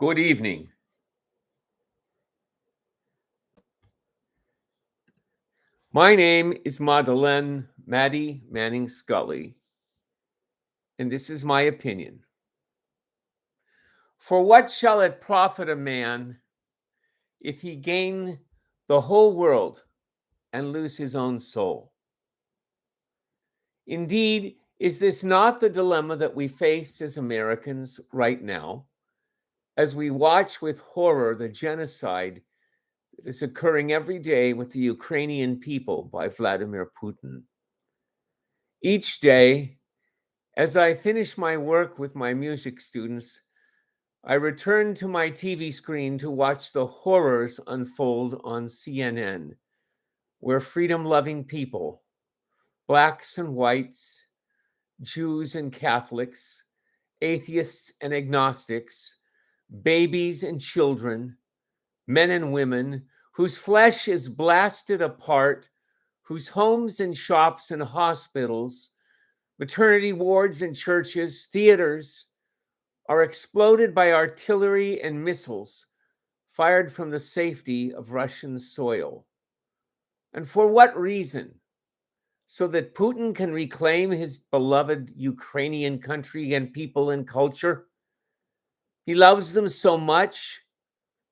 Good evening. My name is Madeleine Maddie Manning Scully, and this is my opinion. For what shall it profit a man if he gain the whole world and lose his own soul? Indeed, is this not the dilemma that we face as Americans right now, as we watch with horror the genocide that is occurring every day with the Ukrainian people by Vladimir Putin? Each day, as I finish my work with my music students, I return to my TV screen to watch the horrors unfold on CNN, where freedom-loving people, blacks and whites, Jews and Catholics, atheists and agnostics, babies and children, men and women, whose flesh is blasted apart, whose homes and shops and hospitals, maternity wards and churches, theaters, are exploded by artillery and missiles fired from the safety of Russian soil. And for what reason? So that Putin can reclaim his beloved Ukrainian country and people and culture? He loves them so much,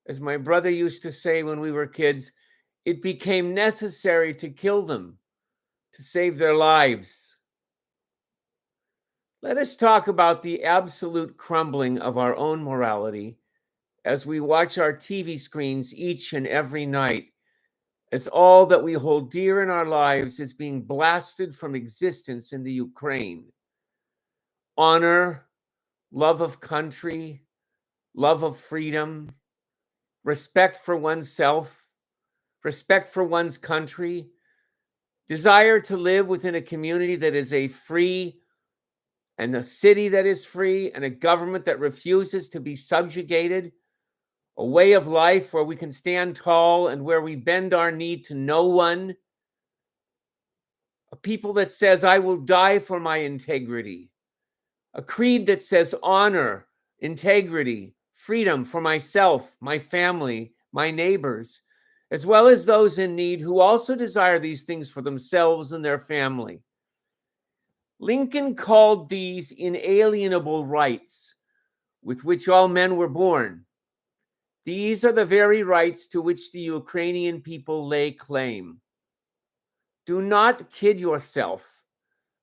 as my brother used to say when we were kids, it became necessary to kill them to save their lives. Let us talk about the absolute crumbling of our own morality as we watch our TV screens each and every night, as all that we hold dear in our lives is being blasted from existence in the Ukraine. Honor, love of country, love of freedom, respect for oneself, respect for one's country, desire to live within a community that is a free and a city that is free and a government that refuses to be subjugated, a way of life where we can stand tall and where we bend our knee to no one, a people that says, I will die for my integrity, a creed that says honor, integrity, freedom for myself, my family, my neighbors, as well as those in need who also desire these things for themselves and their family. Lincoln called these inalienable rights with which all men were born. These are the very rights to which the Ukrainian people lay claim. Do not kid yourself.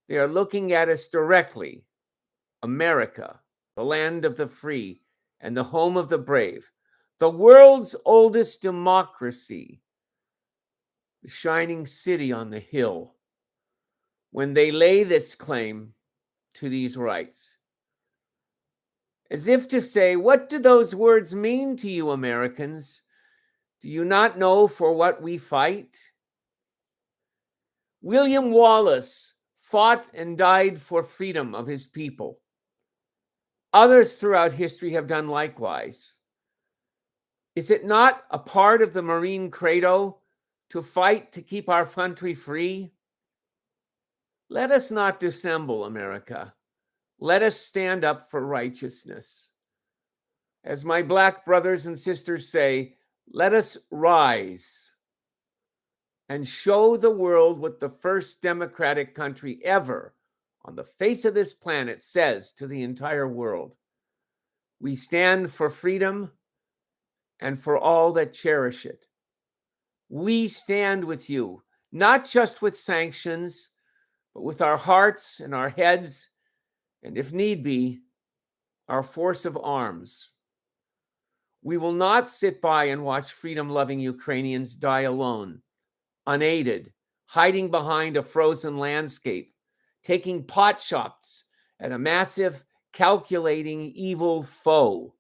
They are looking at us directly. America, the land of the free and the home of the brave, the world's oldest democracy, the shining city on the hill, when they lay this claim to these rights. As if to say, what do those words mean to you, Americans? Do you not know for what we fight? William Wallace fought and died for freedom of his people. Others throughout history have done likewise. Is it not a part of the Marine credo to fight to keep our country free? Let us not dissemble, America. Let us stand up for righteousness. As my black brothers and sisters say, let us rise and show the world what the first democratic country ever on the face of this planet says to the entire world. We stand for freedom and for all that cherish it. We stand with you, not just with sanctions, but with our hearts and our heads, and if need be, our force of arms. We will not sit by and watch freedom-loving Ukrainians die alone, unaided, hiding behind a frozen landscape, taking pot shots at a massive, calculating, evil foe.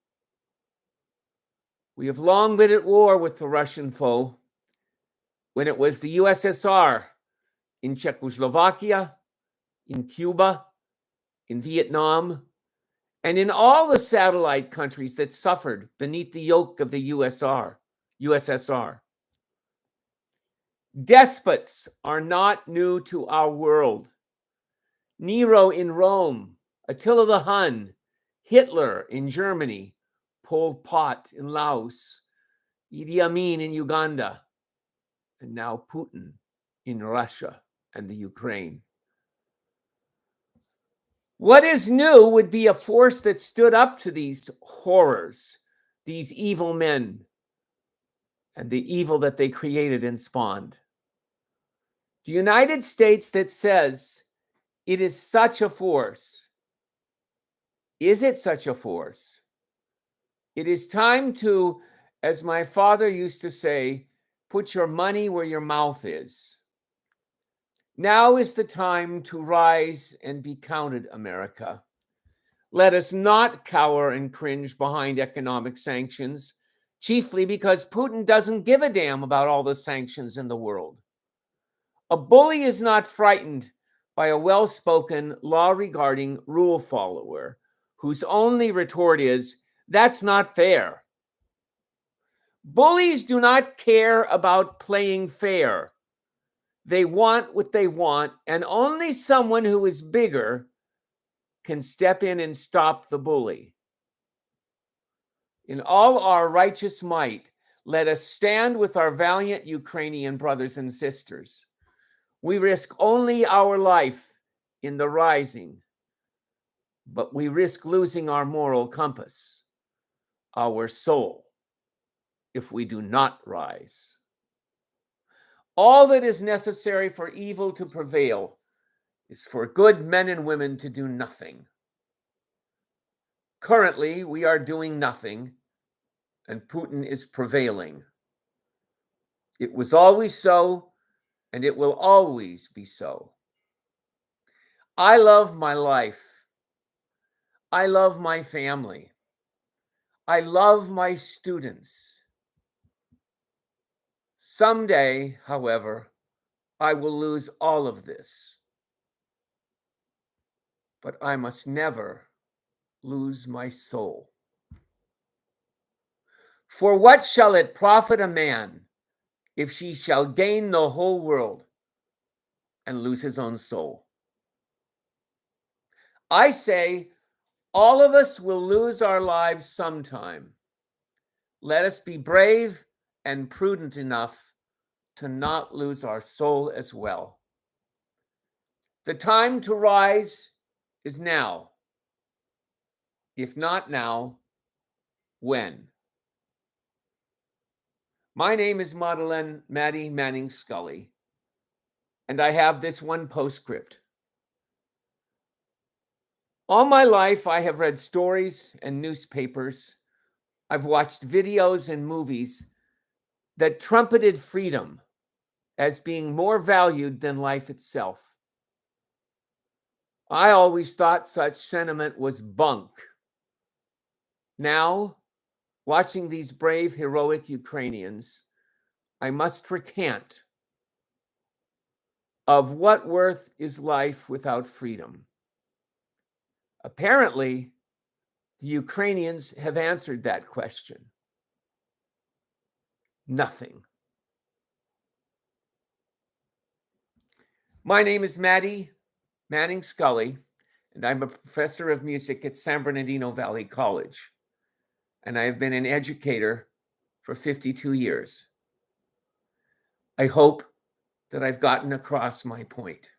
We have long been at war with the Russian foe. When it was the USSR, in Czechoslovakia, in Cuba, in Vietnam, and in all the satellite countries that suffered beneath the yoke of the USSR. Despots are not new to our world. Nero in Rome, Attila the Hun, Hitler in Germany, Pol Pot in Laos, Idi Amin in Uganda, and now Putin in Russia and the Ukraine. What is new would be a force that stood up to these horrors, these evil men, and the evil that they created and spawned. The United States that says it is such a force. Is it such a force? It is time to, as my father used to say, put your money where your mouth is. Now is the time to rise and be counted, America. Let us not cower and cringe behind economic sanctions, chiefly because Putin doesn't give a damn about all the sanctions in the world. A bully is not frightened by a well-spoken, law-regarding rule follower whose only retort is, "That's not fair." Bullies do not care about playing fair. They want what they want, and only someone who is bigger can step in and stop the bully. In all our righteous might, let us stand with our valiant Ukrainian brothers and sisters. We risk only our life in the rising, but we risk losing our moral compass, our soul, if we do not rise. All that is necessary for evil to prevail is for good men and women to do nothing. Currently, we are doing nothing, and Putin is prevailing. It was always so, and it will always be so. I love my life. I love my family. I love my students. Someday, however, I will lose all of this. But I must never lose my soul. For what shall it profit a man if he shall gain the whole world and lose his own soul? I say, all of us will lose our lives sometime. Let us be brave and prudent enough to not lose our soul as well. The time to rise is now. If not now, when? My name is Madeleine Maddie Manning Scully, and I have this one postscript. All my life, I have read stories and newspapers. I've watched videos and movies that trumpeted freedom as being more valued than life itself. I always thought such sentiment was bunk. Now, watching these brave, heroic Ukrainians, I must recant. Of what worth is life without freedom? Apparently, the Ukrainians have answered that question. Nothing. My name is Maddie Manning Scully, and I'm a professor of music at San Bernardino Valley College. And I have been an educator for 52 years. I hope that I've gotten across my point.